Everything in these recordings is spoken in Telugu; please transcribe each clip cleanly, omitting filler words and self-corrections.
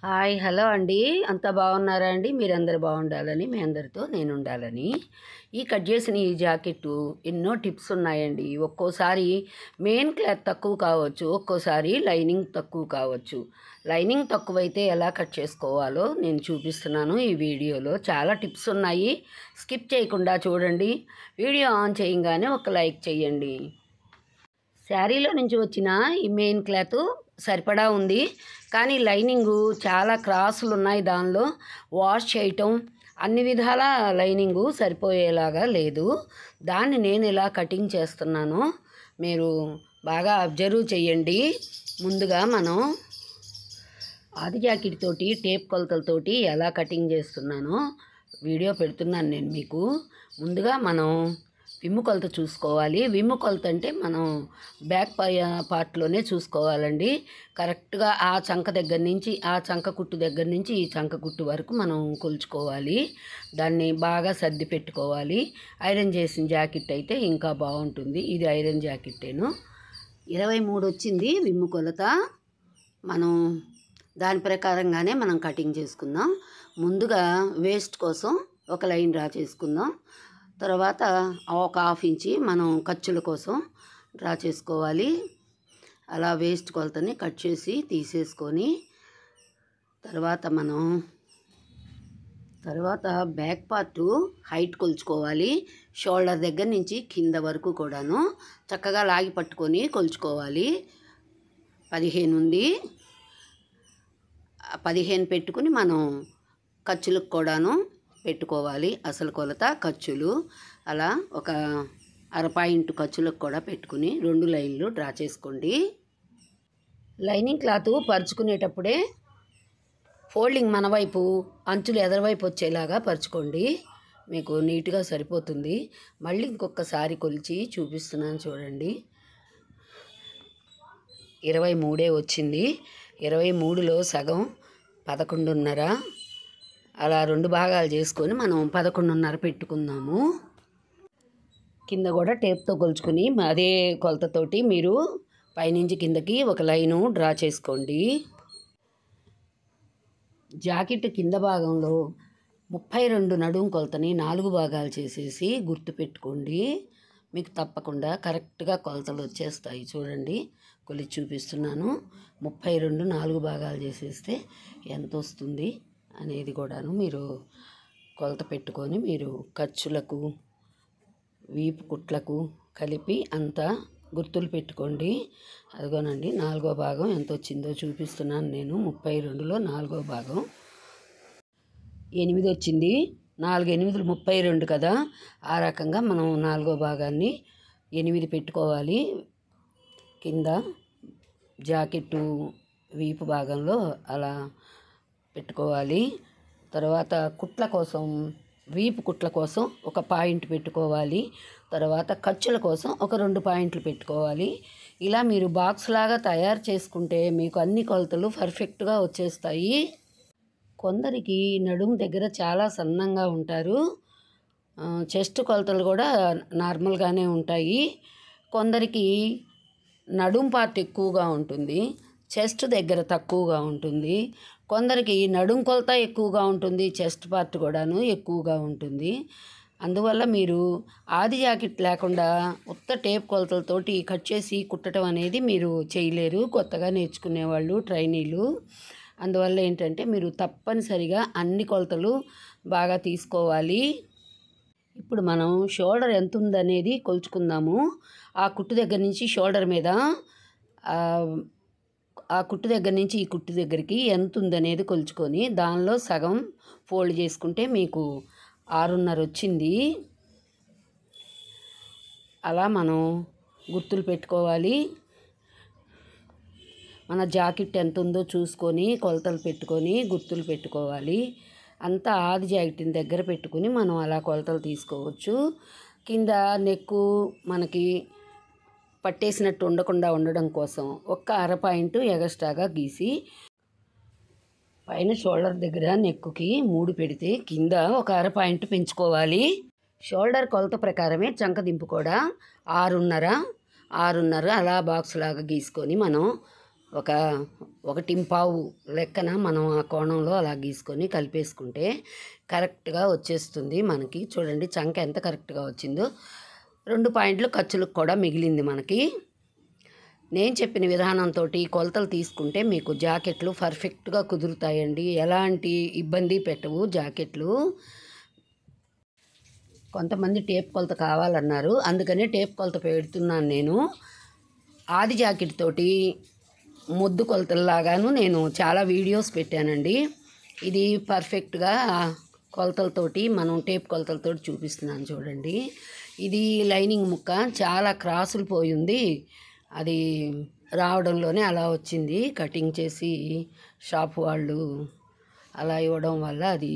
హాయ్ హలో అండి. అంతా బాగున్నారా అండి? మీరందరూ బాగుండాలని, మీ అందరితో నేను ఉండాలని. ఈ కట్ చేసిన ఈ జాకెట్టు ఎన్నో టిప్స్ ఉన్నాయండి. ఒక్కోసారి మెయిన్ క్లాత్ తక్కువ కావచ్చు, ఒక్కోసారి లైనింగ్ తక్కువ కావచ్చు. లైనింగ్ తక్కువైతే ఎలా కట్ చేసుకోవాలో నేను చూపిస్తున్నాను ఈ వీడియోలో. చాలా టిప్స్ ఉన్నాయి, స్కిప్ చేయకుండా చూడండి. వీడియో ఆన్ చేయగానే ఒక లైక్ చేయండి. శారీలో నుంచి వచ్చిన ఈ మెయిన్ క్లాత్ సరిపడా ఉంది, కానీ లైనింగు చాలా క్రాసులు ఉన్నాయి. దానిలో వాష్ చేయటం అన్ని విధాల లైనింగు సరిపోయేలాగా లేదు. దాన్ని నేను ఇలా కటింగ్ చేస్తున్నాను, మీరు బాగా అబ్జర్వ్ చేయండి. ముందుగా మనం ఆది జాకెట్ తోటి టేప్ కొలతలతోటి ఎలా కటింగ్ చేస్తున్నానో వీడియో పెడుతున్నాను నేను మీకు. ముందుగా మనం విమ్ము కొలత చూసుకోవాలి. విమ్ము కొలత అంటే మనం బ్యాక్ పార్ట్లోనే చూసుకోవాలండి. కరెక్ట్గా ఆ చంక దగ్గర నుంచి, ఆ చంక కుట్టు దగ్గర నుంచి ఈ చంక కుట్టు వరకు మనం కొలుచుకోవాలి. దాన్ని బాగా సర్ది పెట్టుకోవాలి. ఐరన్ చేసిన జాకెట్ అయితే ఇంకా బాగుంటుంది. ఇది ఐరన్ జాకెట్టేను. 23 వచ్చింది విమ్ము కొలత. మనం దాని ప్రకారంగానే మనం కటింగ్ చేసుకుందాం. ముందుగా వేస్ట్ కోసం ఒక లైన్ డ్రా చేసుకుందాం. తర్వాత ఒక హాఫ్ ఇంచి మనం ఖర్చుల కోసం డ్రా చేసుకోవాలి. అలా వేస్ట్ కొలతని కట్ చేసి తీసేసుకొని తర్వాత బ్యాక్ పార్ట్ హైట్ కొలుచుకోవాలి. షోల్డర్ దగ్గర నుంచి కింద వరకు కూడాను చక్కగా లాగి పట్టుకొని కొలుచుకోవాలి. 15 ఉంది. 15 పెట్టుకుని మనం ఖర్చులకు కూడాను పెట్టుకోవాలి. అసలు కొలత ఖర్చులు అలా ఒక అరపాయింట్ ఖర్చులకు కూడా పెట్టుకుని 2 లైన్లు డ్రా చేసుకోండి. లైనింగ్ క్లాత్ పరుచుకునేటప్పుడే ఫోల్డింగ్ మన వైపు, అంచులు ఎదరవైపు వచ్చేలాగా పరుచుకోండి, మీకు నీట్గా సరిపోతుంది. మళ్ళీ ఇంకొకసారి కొలిచి చూపిస్తున్నాను చూడండి. 23 వచ్చింది. 23లో సగం 11.5. అలా 2 భాగాలు చేసుకొని మనం 11.5 పెట్టుకుందాము. కింద కూడా టేప్తో కొలుచుకుని అదే కొలతతోటి మీరు పైనుంచి కిందకి ఒక లైను డ్రా చేసుకోండి. జాకెట్ కింద భాగంలో 32 నడుం కొలతని 4 భాగాలు చేసేసి గుర్తు పెట్టుకోండి. మీకు తప్పకుండా కరెక్ట్గా కొలతలు వచ్చేస్తాయి. చూడండి, కొలిచి చూపిస్తున్నాను. 32 4 భాగాలు చేసేస్తే ఎంత వస్తుంది అనేది కూడాను మీరు కొలత పెట్టుకొని మీరు ఖర్చులకు, వీపు కుట్లకు కలిపి అంతా గుర్తులు పెట్టుకోండి. అదిగోనండి, 4వ భాగం ఎంత వచ్చిందో చూపిస్తున్నాను నేను. 32లో 4వ భాగం 8 వచ్చింది. 4 8 32 కదా. ఆ రకంగా మనం 4వ భాగాన్ని 8 పెట్టుకోవాలి. కింద జాకెట్టు వీపు భాగంలో అలా పెట్టుకోవాలి. తర్వాత కుట్ల కోసం, వీపు కుట్ల కోసం ఒక పాయింట్ పెట్టుకోవాలి. తర్వాత ఖర్చుల కోసం ఒక 2 పాయింట్లు పెట్టుకోవాలి. ఇలా మీరు బాక్స్ లాగా తయారు చేసుకుంటే మీకు అన్ని కొలతలు పర్ఫెక్ట్గా వచ్చేస్తాయి. కొందరికి నడుము దగ్గర చాలా సన్నంగా ఉంటారు, చెస్ట్ కొలతలు కూడా నార్మల్గానే ఉంటాయి. కొందరికి నడుం పార్ట్ ఎక్కువగా ఉంటుంది, చెస్ట్ దగ్గర తక్కువగా ఉంటుంది. కొందరికి నడుం కొలత ఎక్కువగా ఉంటుంది, చెస్ట్ పార్ట్ కూడాను ఎక్కువగా ఉంటుంది. అందువల్ల మీరు ఆది జాకెట్ లేకుండా ఉత్త టేప్ కొలతలతోటి కట్ చేసి కుట్టడం అనేది మీరు చేయలేరు, కొత్తగా నేర్చుకునేవాళ్ళు, ట్రైనీలు. అందువల్ల ఏంటంటే మీరు తప్పనిసరిగా అన్ని కొలతలు బాగా తీసుకోవాలి. ఇప్పుడు మనం షోల్డర్ ఎంత ఉందనేది కొలుచుకుందాము. ఆ కుట్టు దగ్గర నుంచి షోల్డర్ మీద, ఆ కుట్టు దగ్గర నుంచి ఈ కుట్టు దగ్గరికి ఎంత ఉందనేది కొలుచుకొని దానిలో సగం ఫోల్డ్ చేసుకుంటే మీకు 6.5 వచ్చింది. అలా మనం గుర్తులు పెట్టుకోవాలి. మన జాకెట్ ఎంత ఉందో చూసుకొని కొలతలు పెట్టుకొని గుర్తులు పెట్టుకోవాలి. అంతా ఆది జాకెట్ని దగ్గర పెట్టుకుని మనం అలా కొలతలు తీసుకోవచ్చు. కింద నెక్కు మనకి పట్టేసినట్టు ఉండకుండా ఉండడం కోసం ఒక్క అరపాయింట్ ఎగస్ట్రాగా గీసి పైన షోల్డర్ దగ్గర నెక్కుకి 3 పెడితే కింద ఒక అరపాయింట్ పెంచుకోవాలి. షోల్డర్ కొలత ప్రకారమే చంక దింపు కూడా 6.5 అలా బాక్స్ లాగా గీసుకొని మనం ఒక 1.5 లెక్కన మనం ఆ కోణంలో అలా గీసుకొని కలిపేసుకుంటే కరెక్ట్గా వచ్చేస్తుంది మనకి. చూడండి చంక ఎంత కరెక్ట్గా వచ్చిందో. 2 పాయింట్లు ఖర్చులకు కూడా మిగిలింది మనకి. నేను చెప్పిన విధానంతో కొలతలు తీసుకుంటే మీకు జాకెట్లు పర్ఫెక్ట్గా కుదురుతాయండి. ఎలాంటి ఇబ్బంది పెట్టవు జాకెట్లు. కొంతమంది టేప్ కొలత కావాలన్నారు, అందుకనే టేప్ కొలత పెడుతున్నాను నేను. ఆది జాకెట్ తోటి ముద్దు కొలతల్లాగాను నేను చాలా వీడియోస్ పెట్టానండి. ఇది పర్ఫెక్ట్గా కొలతలతోటి మనం టేప్ కొలతలతోటి చూపిస్తున్నాను చూడండి. ఇది లైనింగ్ ముక్క చాలా క్రాసులు పోయింది, అది రావడంలోనే అలా వచ్చింది. కటింగ్ చేసి షాప్ వాళ్ళు అలా ఇవ్వడం వల్ల అది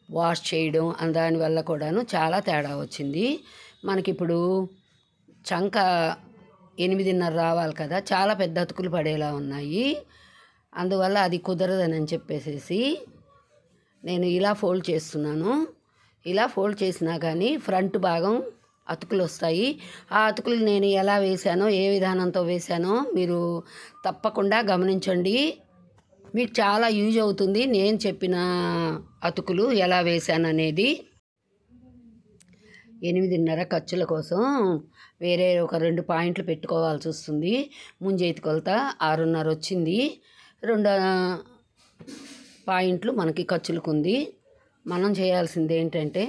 వాష్ చేయడం దానివల్ల కూడాను చాలా తేడా వచ్చింది. మనకిప్పుడు చంక 8.5 రావాలి కదా, చాలా పెద్ద అతుకులు పడేలా ఉన్నాయి. అందువల్ల అది కుదరదని చెప్పేసి నేను ఇలా ఫోల్డ్ చేస్తున్నాను. ఇలా ఫోల్డ్ చేసినా కానీ ఫ్రంట్ భాగం అతుకులు వస్తాయి. ఆ అతుకులు నేను ఎలా వేశానో, ఏ విధానంతో వేశానో మీరు తప్పకుండా గమనించండి. మీకు చాలా యూజ్ అవుతుంది నేను చెప్పిన అతుకులు ఎలా వేశాననేది. 8.5 ఖర్చుల కోసం వేరే ఒక 2 పాయింట్లు పెట్టుకోవాల్సి వస్తుంది. ముంజేతి కొలత 6.5 వచ్చింది. 2 పాయింట్లు మనకి ఖర్చులకు ఉంది. మనం చేయాల్సింది ఏంటంటే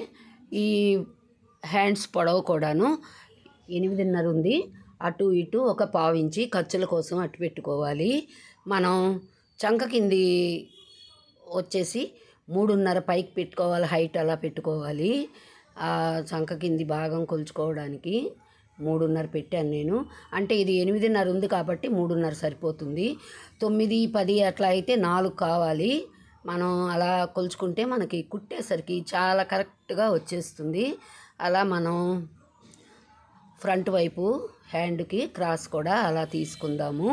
ఈ హ్యాండ్స్ పొడవు కూడాను 8.5 ఉంది. అటు ఇటు ఒక 1/4 ఇంచి ఖర్చుల కోసం అటు పెట్టుకోవాలి. మనం చంక కింది వచ్చేసి 3.5 పైకి పెట్టుకోవాలి, హైట్ అలా పెట్టుకోవాలి. ఆ చంక కింది భాగం కొలుచుకోవడానికి 3.5 పెట్టాను నేను. అంటే ఇది 8.5 ఉంది కాబట్టి 3.5 సరిపోతుంది. 9, 10 అట్లా అయితే 4 కావాలి. మనం అలా కొలుచుకుంటే మనకి కుట్టేసరికి చాలా కరెక్ట్గా వచ్చేస్తుంది. అలా మనం ఫ్రంట్ వైపు హ్యాండ్కి క్రాస్ కూడా అలా తీసుకుందాము.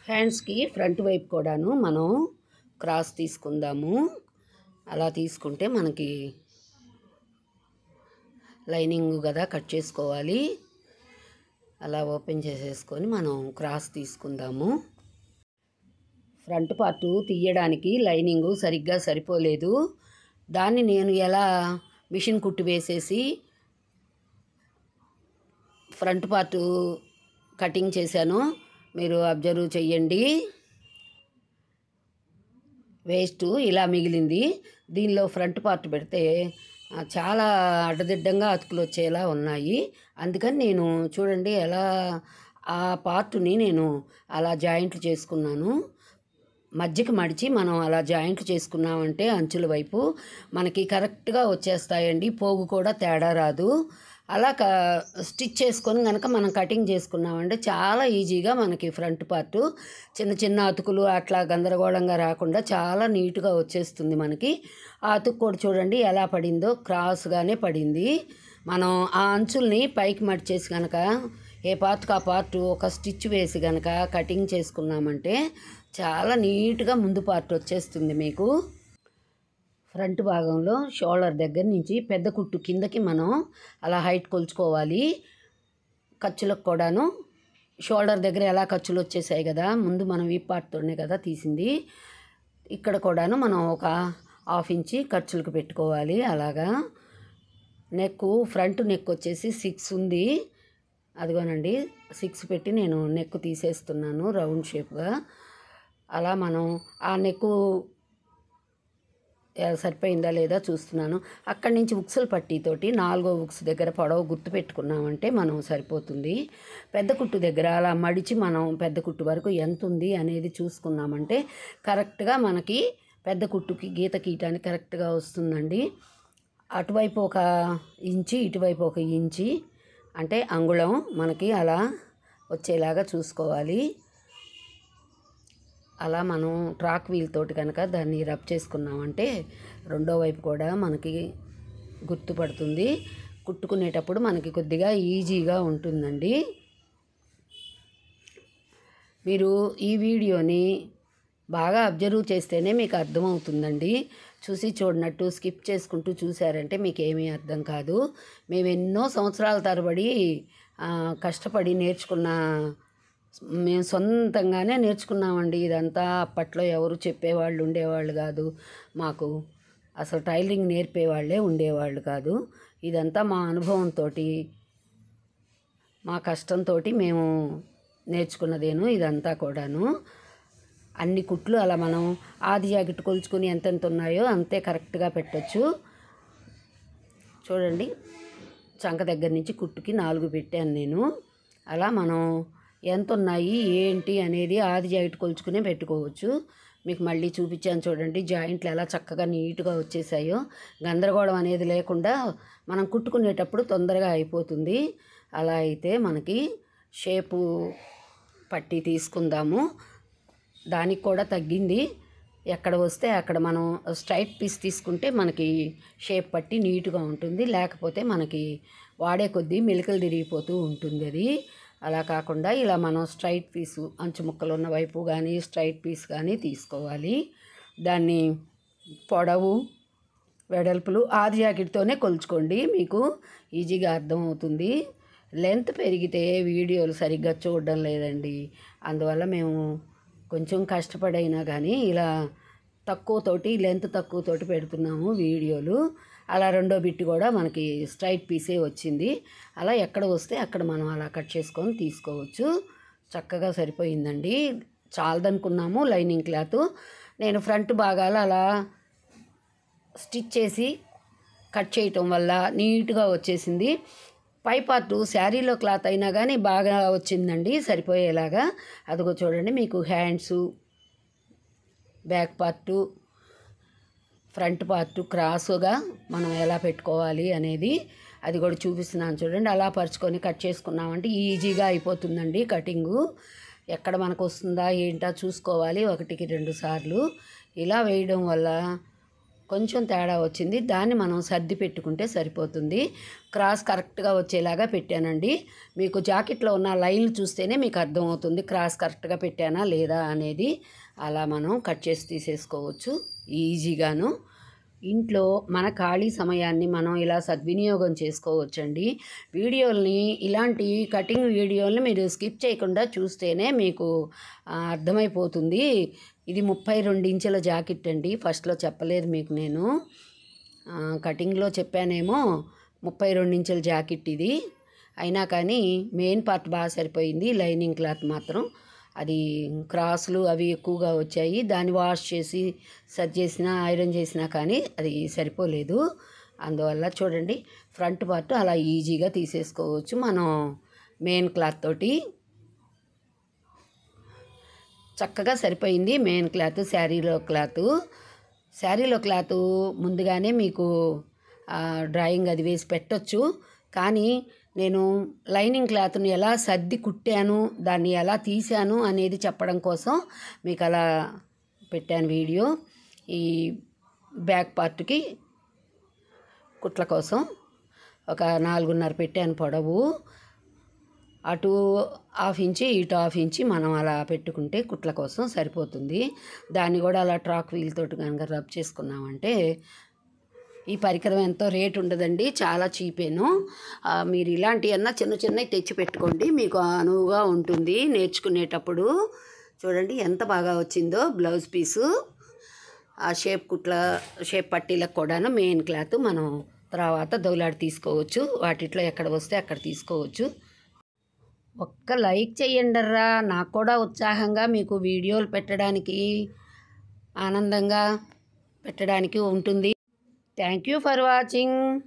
హ్యాండ్స్కి ఫ్రంట్ వైపు కూడాను మనం క్రాస్ తీసుకుందాము. అలా తీసుకుంటే మనకి లైనింగ్ కదా కట్ చేసుకోవాలి. అలా ఓపెన్ చేసేసుకొని మనం క్రాస్ తీసుకుందాము. ఫ్రంట్ పార్ట్ తీయడానికి లైనింగు సరిగ్గా సరిపోలేదు. దాన్ని నేను ఎలా మిషన్ కుట్టు వేసేసి ఫ్రంట్ పార్ట్ కటింగ్ చేశానో మీరు అబ్జర్వ్ చెయ్యండి. వేస్ట్ ఇలా మిగిలింది. దీనిలో ఫ్రంట్ పార్ట్ పెడితే చాలా అడ్డదిడ్డంగా అతుకులు వచ్చేలా ఉన్నాయి. అందుకని నేను చూడండి ఎలా ఆ పార్ట్ని నేను అలా జాయింట్లు చేసుకున్నాను. మధ్యకి మడిచి మనం అలా జాయింట్లు చేసుకున్నామంటే అంచుల వైపు మనకి కరెక్ట్గా వచ్చేస్తాయండి. పోగు కూడా తేడా రాదు. అలా స్టిచ్ చేసుకొని కనుక మనం కటింగ్ చేసుకున్నామంటే చాలా ఈజీగా మనకి ఫ్రంట్ పార్ట్ చిన్న చిన్న అతుకులు అట్లా గందరగోళంగా రాకుండా చాలా నీట్గా వచ్చేస్తుంది మనకి. ఆ అతుకు కూడా చూడండి ఎలా పడిందో, క్రాస్గానే పడింది. మనం ఆ అంచుల్ని పైకి మడిచేసి కనుక ఏ పార్ట్కి ఆ పార్ట్ ఒక స్టిచ్ వేసి కనుక కటింగ్ చేసుకున్నామంటే చాలా నీట్గా ముందు పార్ట్ వచ్చేస్తుంది మీకు. ఫ్రంట్ భాగంలో షోల్డర్ దగ్గర నుంచి పెద్ద కుట్టు కిందకి మనం అలా హైట్ కొలుచుకోవాలి. ఖర్చులకు కూడాను షోల్డర్ దగ్గర ఎలా ఖర్చులు వచ్చేసాయి కదా, ముందు మనం ఈ పార్ట్తోనే కదా తీసింది. ఇక్కడ కూడాను మనం ఒక 1/2 ఇంచి ఖర్చులకు పెట్టుకోవాలి. అలాగా నెక్ ఫ్రంట్ నెక్ వచ్చేసి 6 ఉంది. అదిగోనండి 6 పెట్టి నేను నెక్ తీసేస్తున్నాను రౌండ్ షేప్గా. అలా మనం ఆ నెక్ సరిపోయిందా లేదా చూస్తున్నాను. అక్కడి నుంచి ఉక్సుల పట్టీతోటి 4వ ఉక్స్ దగ్గర పొడవు గుర్తు పెట్టుకున్నామంటే మనం సరిపోతుంది. పెద్ద కుట్టు దగ్గర అలా మడిచి మనం పెద్ద కుట్టు వరకు ఎంత ఉంది అనేది చూసుకున్నామంటే కరెక్ట్గా మనకి పెద్ద కుట్టుకి గీత గీయటానికి కరెక్ట్గా వస్తుందండి. అటువైపు 1 ఇంచి, ఇటువైపు 1 ఇంచి, అంటే అంగుళం మనకి అలా వచ్చేలాగా చూసుకోవాలి. అలా మనం ట్రాక్ వీల్ తోటి కనుక దాన్ని రబ్ చేసుకున్నామంటే రెండో వైపు కూడా మనకి గుర్తుపడుతుంది. కుట్టుకునేటప్పుడు మనకి కొద్దిగా ఈజీగా ఉంటుందండి. మీరు ఈ వీడియోని బాగా అబ్జర్వ్ చేస్తేనే మీకు అర్థమవుతుందండి. చూసి చూడనట్టు స్కిప్ చేసుకుంటూ చూసారంటే మీకు ఏమీ అర్థం కాదు. మేము ఎన్నో సంవత్సరాల తరబడి కష్టపడి నేర్చుకున్న మేము సొంతంగానే నేర్చుకున్నామండి ఇదంతా. అప్పట్లో ఎవరు చెప్పేవాళ్ళు ఉండేవాళ్ళు కాదు మాకు, అసలు టైలరింగ్ నేర్పేవాళ్ళే ఉండేవాళ్ళు కాదు. ఇదంతా మా అనుభవంతో, మా కష్టంతో మేము నేర్చుకున్నదేను ఇదంతా కూడాను. అన్ని కుట్లు అలా మనం ఆది జాకెట్ కొలుచుకుని ఎంతెంత ఉన్నాయో అంతే కరెక్ట్గా పెట్టచ్చు. చూడండి, చంక దగ్గర నుంచి కుట్టుకి 4 పెట్టాను నేను. అలా మనం ఎంత ఉన్నాయి ఏంటి అనేది ఆది జాకెట్ కొలుచుకునే పెట్టుకోవచ్చు. మీకు మళ్ళీ చూపించాను చూడండి, జాయింట్లు ఎలా చక్కగా నీట్గా వచ్చేసాయో. గందరగోళం అనేది లేకుండా మనం కుట్టుకునేటప్పుడు తొందరగా అయిపోతుంది. అలా అయితే మనకి షేపు పట్టి తీసుకుందాము. దానికి కూడా తగ్గింది. ఎక్కడ వస్తే అక్కడ మనం స్ట్రైట్ పీస్ తీసుకుంటే మనకి షేప్ పట్టి నీట్గా ఉంటుంది. లేకపోతే మనకి వాడే కొద్దీ మెలికలు తిరిగిపోతూ ఉంటుంది అది. అలా కాకుండా ఇలా మనం స్ట్రైట్ పీసు అంచు ముక్కలు ఉన్న వైపు కానీ స్ట్రైట్ పీస్ కానీ తీసుకోవాలి. దాన్ని పొడవు వెడల్పులు ఆది జాకెట్తోనే కొలుచుకోండి, మీకు ఈజీగా అర్థమవుతుంది. లెంత్ పెరిగితే వీడియోలు సరిగ్గా చూడడం లేదండి. అందువల్ల మేము కొంచెం కష్టపడైనా కానీ ఇలా తక్కువతోటి లెంత్ తక్కువతోటి పెడుతున్నాము వీడియోలు. అలా రెండో బిట్ కూడా మనకి స్ట్రైట్ పీసే వచ్చింది. అలా ఎక్కడ వస్తే అక్కడ మనం అలా కట్ చేసుకొని తీసుకోవచ్చు. చక్కగా సరిపోయిందండి. చాలదనుకున్నాము లైనింగ్ క్లాత్. నేను ఫ్రంట్ భాగాలు అలా స్టిచ్ చేసి కట్ చేయటం వల్ల నీట్గా వచ్చేసింది. పై పార్టు శారీలో క్లాత్ అయినా కానీ బాగా వచ్చిందండి సరిపోయేలాగా. అదిగో చూడండి, మీకు hands, back part, front part క్రాసుగా మనం ఎలా పెట్టుకోవాలి అనేది అది కూడా చూపిస్తున్నాను చూడండి. అలా పరుచుకొని కట్ చేసుకున్నామంటే ఈజీగా అయిపోతుందండి కటింగు. ఎక్కడ మనకు వస్తుందా ఏంటా చూసుకోవాలి 1కి 2 సార్లు. ఇలా వేయడం వల్ల కొంచెం తేడా వచ్చింది, దాన్ని మనం సర్ది పెట్టుకుంటే సరిపోతుంది. క్రాస్ కరెక్ట్గా వచ్చేలాగా పెట్టానండి. మీకు జాకెట్లో ఉన్న లైన్లు చూస్తేనే మీకు అర్థమవుతుంది క్రాస్ కరెక్ట్గా పెట్టానా లేదా అనేది. అలా మనం కట్ చేసి తీసేసుకోవచ్చు ఈజీగాను. ఇంట్లో మన ఖాళీ సమయాన్ని మనం ఇలా సద్వినియోగం చేసుకోవచ్చండి. వీడియోల్ని, ఇలాంటి కటింగ్ వీడియోల్ని మీరు స్కిప్ చేయకుండా చూస్తేనే మీకు అర్థమైపోతుంది. ఇది 32 ఇంచుల జాకెట్ అండి. ఫస్ట్లో చెప్పలేదు మీకు నేను, కటింగ్లో చెప్పానేమో 32 ఇంచుల జాకెట్ ఇది. అయినా కానీ మెయిన్ పార్ట్ బాగా సరిపోయింది. లైనింగ్ క్లాత్ మాత్రం అది క్రాసులు అవి ఎక్కువగా వచ్చాయి. దాన్ని వాష్ చేసి సర్జ్ చేసినా ఐరన్ చేసినా కానీ అది సరిపోలేదు. అందువల్ల చూడండి, ఫ్రంట్ పార్ట్ అలా ఈజీగా తీసేసుకోవచ్చు మనం మెయిన్ క్లాత్ తోటి. చక్కగా సరిపోయింది మెయిన్ క్లాత్. శారీలో క్లాత్ ముందుగానే మీకు డ్రాయింగ్ అది వేసి పెట్టొచ్చు. కానీ నేను లైనింగ్ క్లాత్ని ఎలా సర్ది కుట్టాను, దాన్ని ఎలా తీసాను అనేది చెప్పడం కోసం మీకు అలా పెట్టాను వీడియో. ఈ బ్యాక్ పార్ట్కి కుట్ల కోసం ఒక 4.5 పెట్టాను పొడవు. అటు 1/2 ఇంచి ఇటు 1/2 ఇంచి మనం అలా పెట్టుకుంటే కుట్ల కోసం సరిపోతుంది. దాన్ని కూడా అలా ట్రాక్ వీల్ తోటి కనుక రబ్ చేసుకున్నామంటే ఈ పరికరం ఎంతో రేట్ ఉండదండి, చాలా చీపేను. మీరు ఇలాంటివన్నా చిన్న చిన్నవి తెచ్చి పెట్టుకోండి, మీకు అనువుగా ఉంటుంది నేర్చుకునేటప్పుడు. చూడండి ఎంత బాగా వచ్చిందో బ్లౌజ్ పీసు. ఆ షేప్ పట్టీలకు కూడాను మెయిన్ క్లాత్ మనం తర్వాత దౌలాడి తీసుకోవచ్చు. వాటిట్లో ఎక్కడ వస్తే అక్కడ తీసుకోవచ్చు. ఒక్క లైక్ చేయండిర్రా, నాకు కూడా ఉత్సాహంగా మీకు వీడియోలు పెట్టడానికి, ఆనందంగా పెట్టడానికి ఉంటుంది. Thank you for watching.